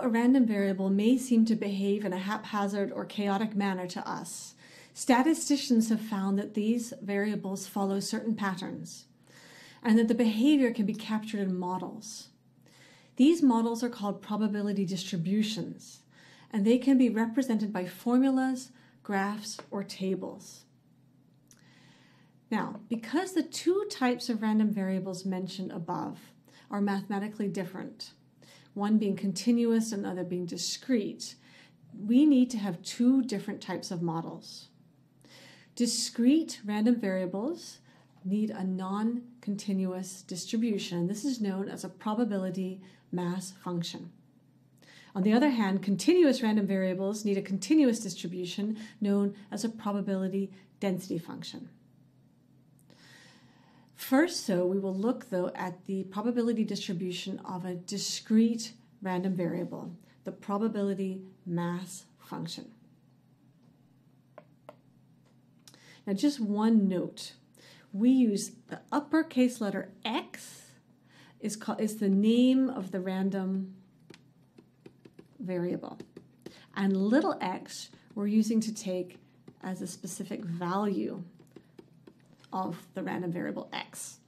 a random variable may seem to behave in a haphazard or chaotic manner to us, statisticians have found that these variables follow certain patterns and that the behavior can be captured in models. These models are called probability distributions, and they can be represented by formulas, graphs, or tables. Now, because the two types of random variables mentioned above are mathematically different, one being continuous and the other being discrete, we need to have two different types of models. Discrete random variables need a non-continuous distribution. This is known as a probability mass function. On the other hand, continuous random variables need a continuous distribution known as a probability density function. First, we will look, though, at the probability distribution of a discrete random variable, the probability mass function. Now, just one note. We use the uppercase letter X is the name of the random variable. And little x we're using to take as a specific value of the random variable x.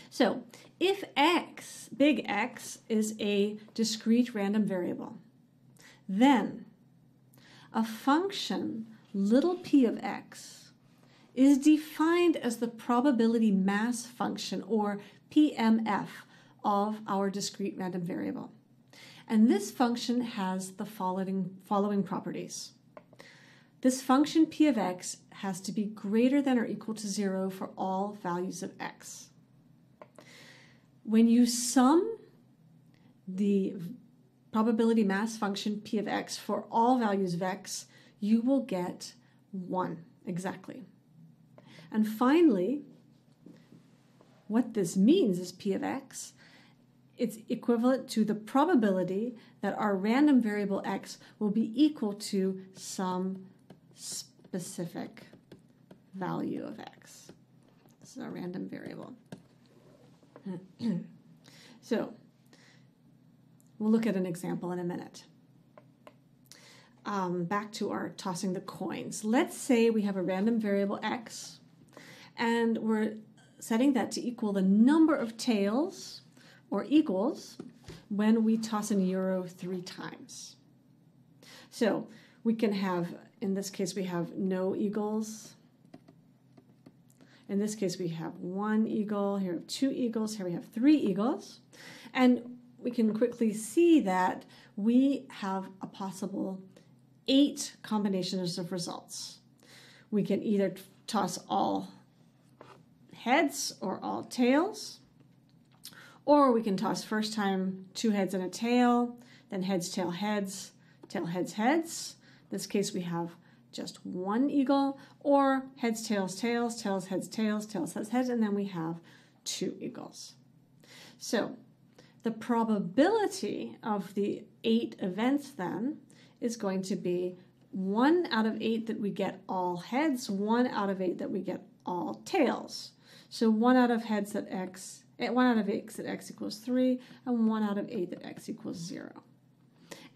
So if x, big X, is a discrete random variable, then a function little p of x is defined as the probability mass function, or PMF, of our discrete random variable. And this function has the following properties. This function p of x has to be greater than or equal to 0 for all values of x. When you sum the probability mass function p of x for all values of x, you will get 1 exactly. And finally, what this means is p of x, it's equivalent to the probability that our random variable x will be equal to some specific value of x. This is our random variable. So we'll look at an example in a minute. Back to our tossing the coins. Let's say we have a random variable x, and we're setting that to equal the number of tails, or equals, when we toss an euro 3 times. So we can have, in this case, we have no eagles. In this case, we have 1 eagle. Here we have 2 eagles. Here we have 3 eagles. And we can quickly see that we have a possible 8 combinations of results. We can either toss all heads or all tails, or we can toss first time 2 heads and a tail, then heads, tail, heads, tail, heads, heads. In this case, we have just 1 eagle, or heads, tails, tails, tails, heads, tails, tails, heads, heads, and then we have 2 eagles. So the probability of the 8 events then is going to be 1 out of 8 that we get all heads, 1 out of 8 that we get all tails. So 1 out of heads that x, 1 out of 8 that x equals 3, and 1 out of 8 that x equals 0.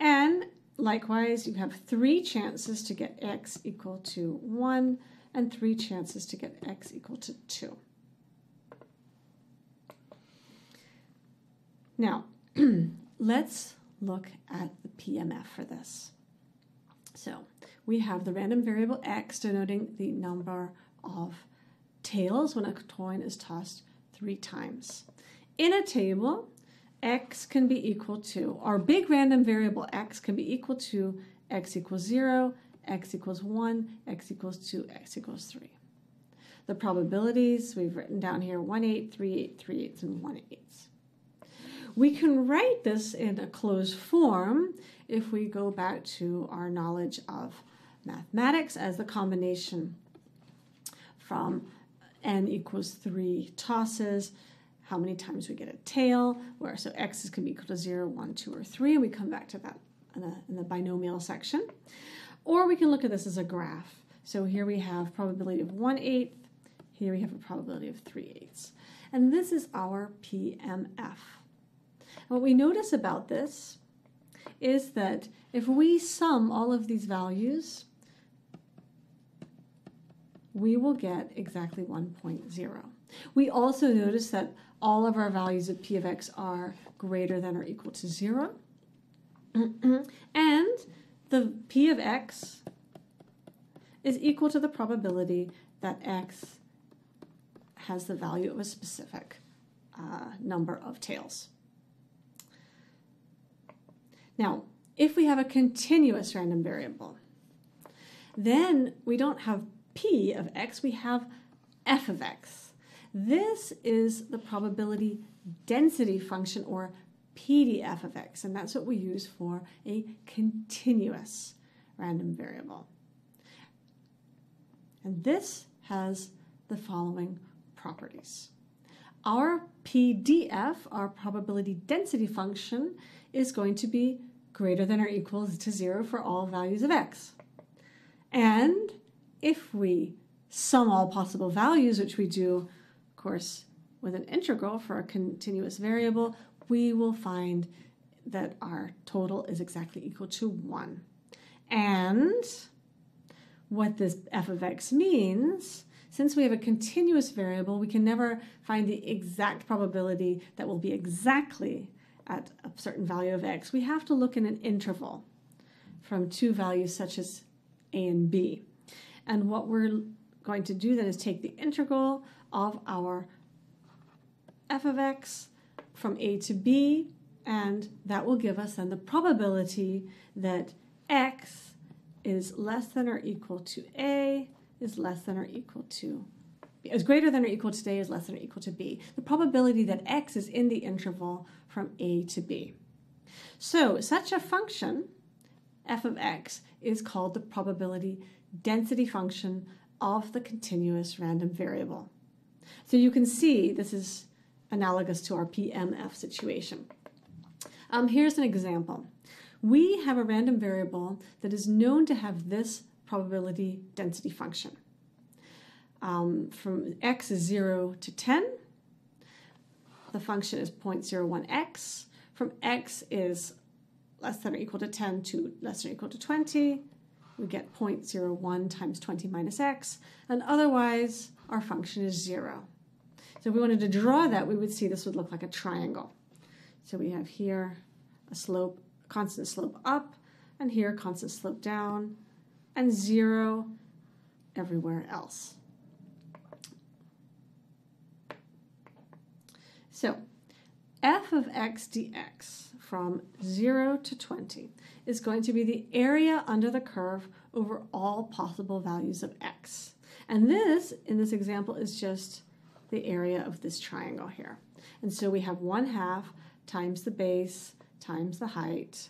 And likewise, you have 3 chances to get x equal to 1 and 3 chances to get x equal to 2. Now, let's look at the PMF for this. So we have the random variable x denoting the number of tails when a coin is tossed 3 times. In a table, x can be equal to, our big random variable x can be equal to x equals 0, x equals 1, x equals 2, x equals 3. The probabilities we've written down here, 1 8, 3 8, 3 8s, and 1 8s. We can write this in a closed form if we go back to our knowledge of mathematics as the combination from n equals 3 tosses, how many times we get a tail, where so x can be equal to 0, 1, 2, or 3, and we come back to that in the binomial section. Or we can look at this as a graph. So here we have probability of 1/8, here we have a probability of 3/8. And this is our PMF. And what we notice about this is that if we sum all of these values, we will get exactly 1.0. We also notice that all of our values of p of x are greater than or equal to 0. And the p of x is equal to the probability that x has the value of a specific number of tails. Now, if we have a continuous random variable, then we don't have p of x, we have f of x. This is the probability density function, or PDF of x, and that's what we use for a continuous random variable. And this has the following properties. Our PDF, our probability density function, is going to be greater than or equal to 0 for all values of x. And if we sum all possible values, which we do, of course, with an integral for a continuous variable, we will find that our total is exactly equal to 1. And what this f of x means, since we have a continuous variable, we can never find the exact probability that will be exactly at a certain value of x. We have to look in an interval from two values such as a and b. And what we're going to do then is take the integral of our f of x from a to b, and that will give us then the probability that x is less than or equal to a, is less than or equal to, is greater than or equal to a, is less than or equal to b. The probability that x is in the interval from a to b. So such a function, f of x, is called the probability density function of the continuous random variable. So you can see this is analogous to our PMF situation. Here's an example. We have a random variable that is known to have this probability density function. From x is 0 to 10, the function is 0.01x. From x is less than or equal to 10 to less than or equal to 20, we get 0.01 times 20 minus x, and otherwise our function is 0. So if we wanted to draw that, we would see this would look like a triangle. So we have here a slope, constant slope up, and here constant slope down, and 0 everywhere else. So f of x dx from 0 to 20 is going to be the area under the curve over all possible values of x. And this, in this example, is just the area of this triangle here. And so we have 1/2 times the base times the height.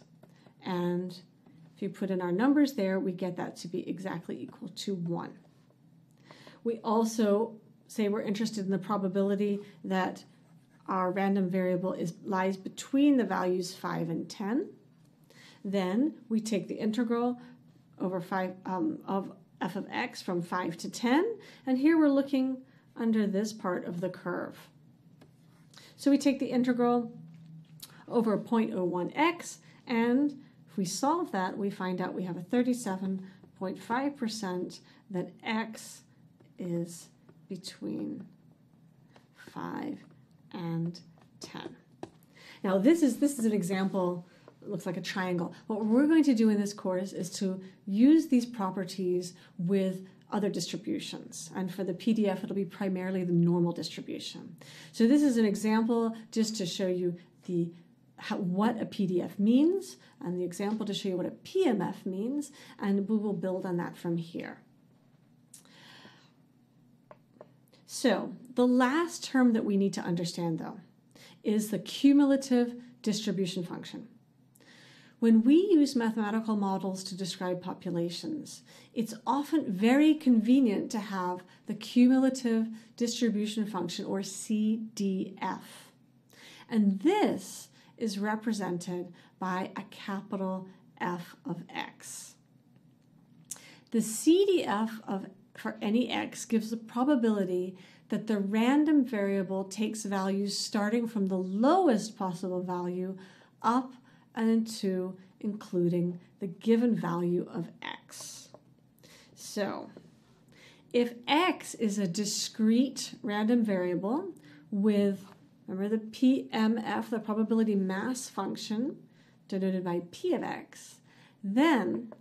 And if you put in our numbers there, we get that to be exactly equal to 1. We also say we're interested in the probability that our random variable lies between the values 5 and 10. Then we take the integral over 5 of f of x from 5 to 10, and here we're looking under this part of the curve. So we take the integral over 0.01x, and if we solve that, we find out we have a 37.5% that x is between 5 and 10. Now this is an example. It looks like a triangle. What we're going to do in this course is to use these properties with other distributions. And for the PDF, it'll be primarily the normal distribution. So this is an example just to show you what a PDF means, and the example to show you what a PMF means, and we will build on that from here. So the last term that we need to understand, though, is the cumulative distribution function. When we use mathematical models to describe populations, it's often very convenient to have the cumulative distribution function, or CDF. And this is represented by a capital F of x. The CDF for any x gives the probability that the random variable takes values starting from the lowest possible value up and then 2 including the given value of x. So if x is a discrete random variable with, remember the PMF, the probability mass function, denoted by P of x, then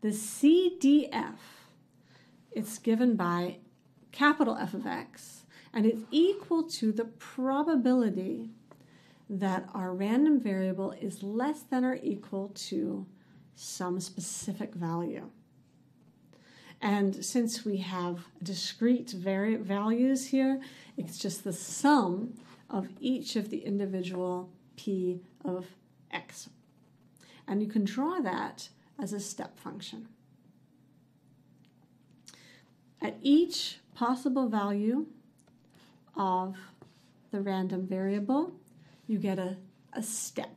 the CDF, it's given by capital F of x, and it's equal to the probability that our random variable is less than or equal to some specific value. And since we have discrete values here, it's just the sum of each of the individual P of x. And you can draw that as a step function. At each possible value of the random variable, you get a step.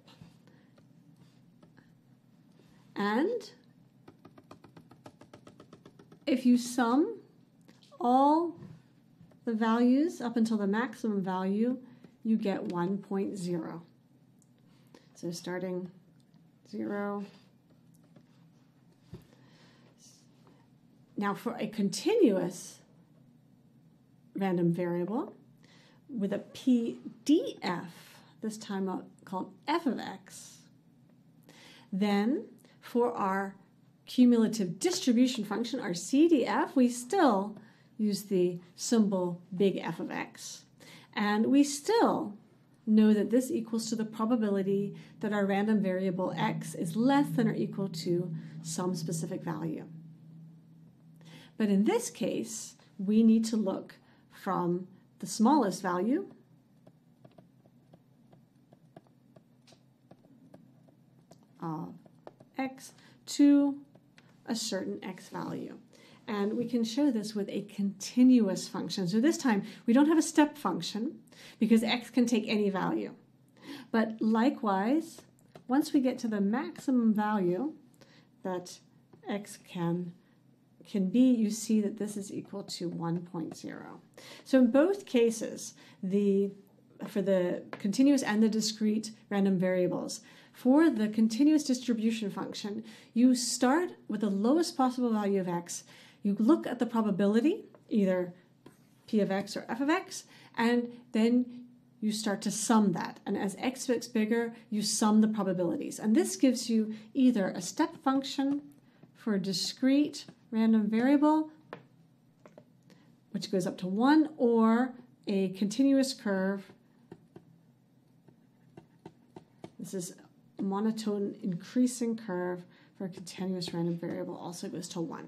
And if you sum all the values up until the maximum value, you get 1.0. So starting 0. Now for a continuous random variable with a PDF, this time called f of x, then for our cumulative distribution function, our CDF, we still use the symbol big F of x. And we still know that this equals to the probability that our random variable x is less than or equal to some specific value. But in this case, we need to look from the smallest value of x to a certain x value. And we can show this with a continuous function. So this time, we don't have a step function because x can take any value. But likewise, once we get to the maximum value that x can be, you see that this is equal to 1.0. So in both cases, for the continuous and the discrete random variables, for the continuous distribution function, you start with the lowest possible value of x. You look at the probability, either P of x or f of x, and then you start to sum that. And as x gets bigger, you sum the probabilities. And this gives you either a step function for a discrete random variable, which goes up to 1, or a continuous curve. This is a monotone increasing curve for a continuous random variable, also goes to 1.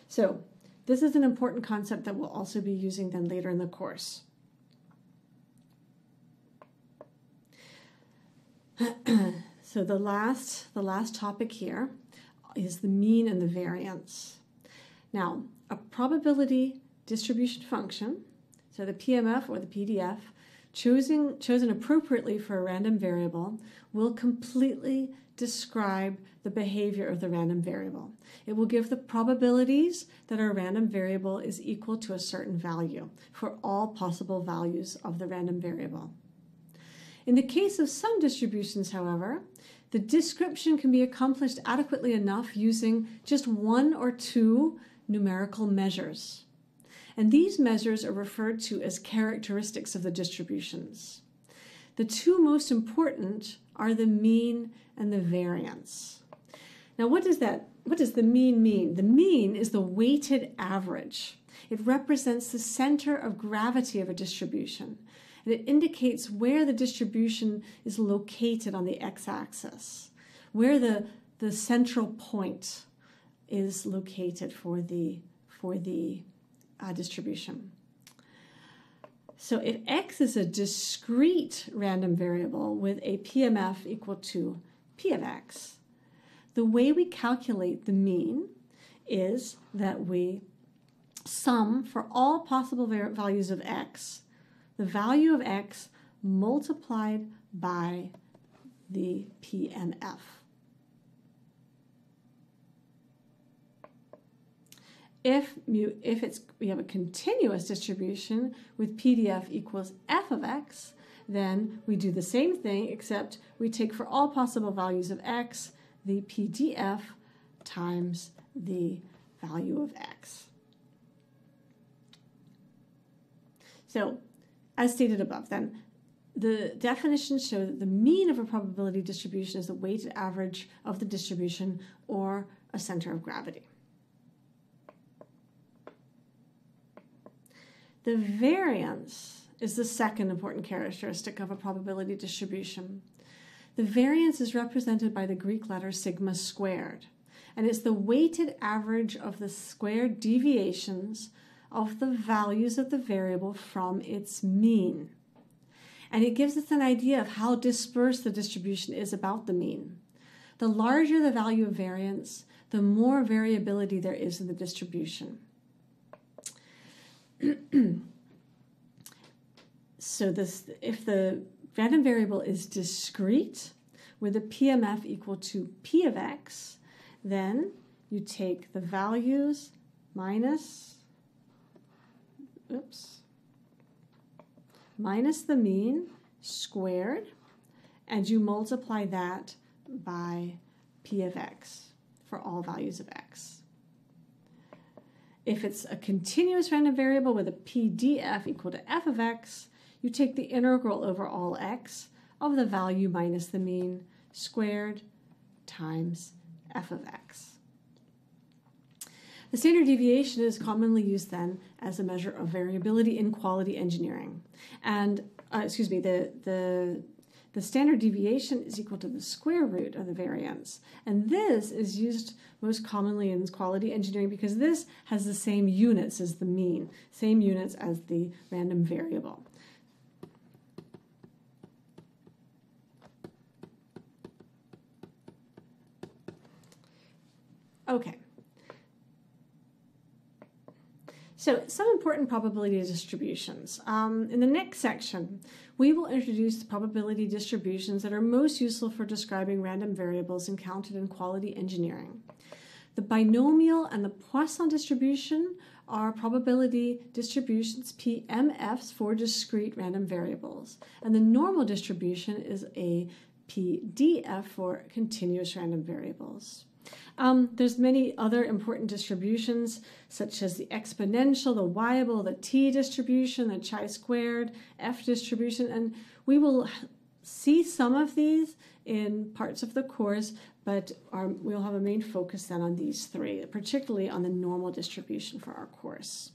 So this is an important concept that we'll also be using then later in the course. So the last topic here is the mean and the variance. Now, a probability distribution function, so the PMF or the PDF, chosen appropriately for a random variable, will completely describe the behavior of the random variable. It will give the probabilities that our random variable is equal to a certain value for all possible values of the random variable. In the case of some distributions, however, the description can be accomplished adequately enough using just 1 or 2 numerical measures. And these measures are referred to as characteristics of the distributions. The 2 most important are the mean and the variance. Now, what does the mean mean? The mean is the weighted average. It represents the center of gravity of a distribution, and it indicates where the distribution is located on the x-axis, where the central point is located for the distribution. So if x is a discrete random variable with a PMF equal to P of x, the way we calculate the mean is that we sum for all possible values of x, the value of x multiplied by the PMF. If we have a continuous distribution with PDF equals f of x, then we do the same thing, except we take for all possible values of x, the PDF times the value of x. So, as stated above, then, the definitions show that the mean of a probability distribution is the weighted average of the distribution or a center of gravity. The variance is the second important characteristic of a probability distribution. The variance is represented by the Greek letter sigma squared, and it's the weighted average of the squared deviations of the values of the variable from its mean. And it gives us an idea of how dispersed the distribution is about the mean. The larger the value of variance, the more variability there is in the distribution. So if the random variable is discrete with a PMF equal to P of x, then you take the values minus the mean squared, and you multiply that by P of x for all values of x. If it's a continuous random variable with a PDF equal to f of x, you take the integral over all x of the value minus the mean squared times f of x. The standard deviation is commonly used then as a measure of variability in quality engineering. And, the standard deviation is equal to the square root of the variance. And this is used most commonly in quality engineering because this has the same units as the mean, same units as the random variable. Okay. So some important probability distributions. In the next section, we will introduce the probability distributions that are most useful for describing random variables encountered in quality engineering. The binomial and the Poisson distribution are probability distributions, PMFs, for discrete random variables. And the normal distribution is a PDF for continuous random variables. There's many other important distributions, such as the exponential, the y-able, the t distribution, the chi-squared, f distribution, and we will see some of these in parts of the course, but we'll have a main focus then on these three, particularly on the normal distribution for our course.